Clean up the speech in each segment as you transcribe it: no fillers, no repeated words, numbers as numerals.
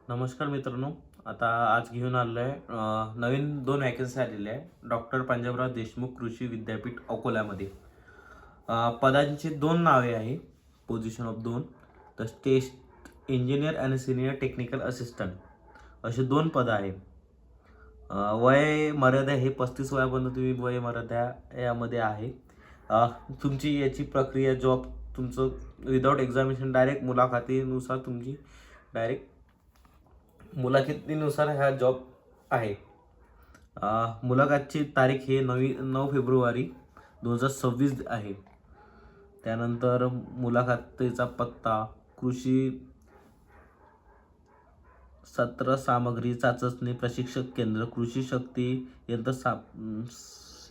नमस्कार मित्रांनो. आता आज घेऊन आलो आहे नवीन 2 वॅकन्सी आलेल्या आहे डॉक्टर पंजाबराव देशमुख कृषी विद्यापीठ अकोल्यामध्ये. पदांची 2 नावे आहे. Position of 2 the test engineer आणि सिनियर टेक्निकल असिस्टंट असे 2 पदं आहे. वय मर्यादा हे 35 वयापर्यंत तुम्ही वय मर्यादा यामध्ये आहे. तुमची याची प्रक्रिया जॉब तुमचं विदाउट एक्झामिनेशन डायरेक्ट मुलाखतीनुसार तुमची डायरेक्ट मुलाखतीनुसार हा जॉब आहे. मुलाखतची तारीख हे 9 फेब्रुवारी 2026 आहे. त्यानंतर मुलाखतीचा पत्ता कृषी सत्र सामग्री चाचणी प्रशिक्षक केंद्र कृषी शक्ती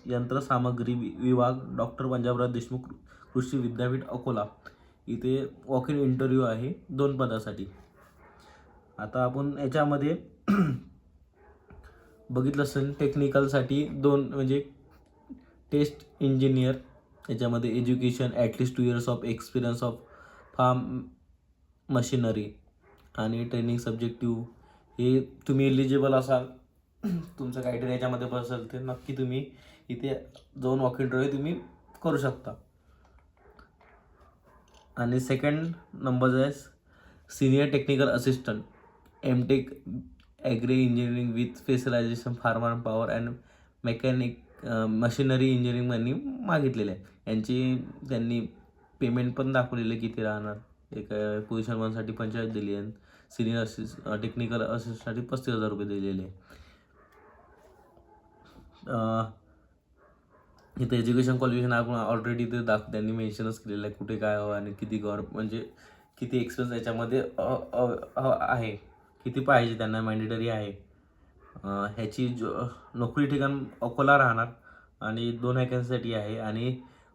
यंत्रसामग्री विभाग डॉक्टर पंजाबराव देशमुख कृषी विद्यापीठ अकोला इथे वॉक इन इंटरव्ह्यू आहे 2 पदासाठी. आता आपण याच्यामध्ये बघितलं असेल टेक्निकलसाठी 2 म्हणजे टेस्ट इंजिनियर याच्यामध्ये education atleast 2 years of experience of farm machinery and training subjective हे तुम्ही एलिजिबल असाल तुमचं काहीतरी याच्यामध्ये बसेल ते नक्की तुम्ही इथे जाऊन वॉक इंटरव्ह्यू तुम्ही करू शकता. आणि सेकंड नंबर आहे senior technical assistant MTech agri engineering with specialization farmer power and mechanic machinery engineering यांनी मागितलेलं आहे. त्यांनी पेमेंट पण दाखवलेलं आहे किती राहणार. एक पोझिशन 1साठी 45 दिली आहे. सिनियर टेक्निकल असिस्टंटसाठी 35,000 रुपये दिलेले आहे. इथे एज्युकेशन क्वालिफिकेशन आपण ऑलरेडी ते त्यांनी मेन्शनच केलेलं आहे कुठे काय हवं आणि किती म्हणजे किती एक्सपिरियन्स याच्यामध्ये आहे किती पाहिजे त्यांना मॅन्डेटरी आहे. ह्याची नोकरी ठिकाण अकोला राहणार आणि 2 वॅकन्सीसाठी आहे. आणि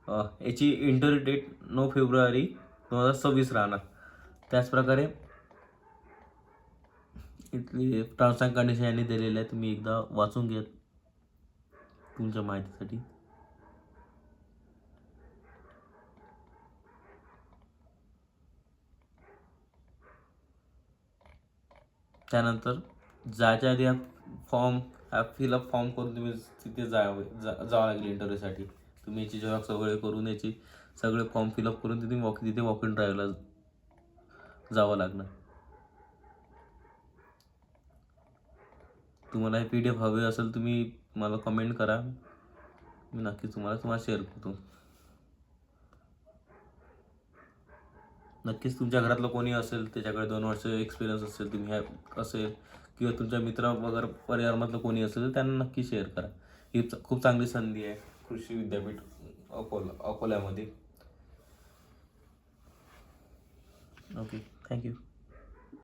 याची इंटरव्ह्यू डेट 9 फेब्रुवारी 2026 राहणार. त्याचप्रकारे इथली टर्म्स अँड कंडिशन यांनी दिलेले आहे. तुम्ही एकदा वाचून घ्या तुमच्या माहितीसाठी. त्यानंतर जायच्या आधी फिलअप फॉर्म करून तुम्ही तिथे जावं लागेल इंटरव्ह्यूसाठी. तुम्ही याची झेरॉक्स वगैरे करून याची सगळे फॉर्म फिलअप करून तिथे वॉक इन ड्राईव्हला जावं लागणार. तुम्हाला हे PDF हवे असेल तुम्ही मला कमेंट करा. मी नक्की तुम्हाला शेअर करतो. नक्कीच तुमच्या घरातलं कोणी असेल त्याच्याकडे 2 वर्ष एक्सपिरियन्स असेल तुम्ही असेल किंवा तुमच्या मित्र वगैरे परिवारामधलं कोणी असेल तर त्यांना नक्की शेअर करा. ही खूप चांगली संधी आहे कृषी विद्यापीठ अकोल्यामध्ये. Okay, thank you.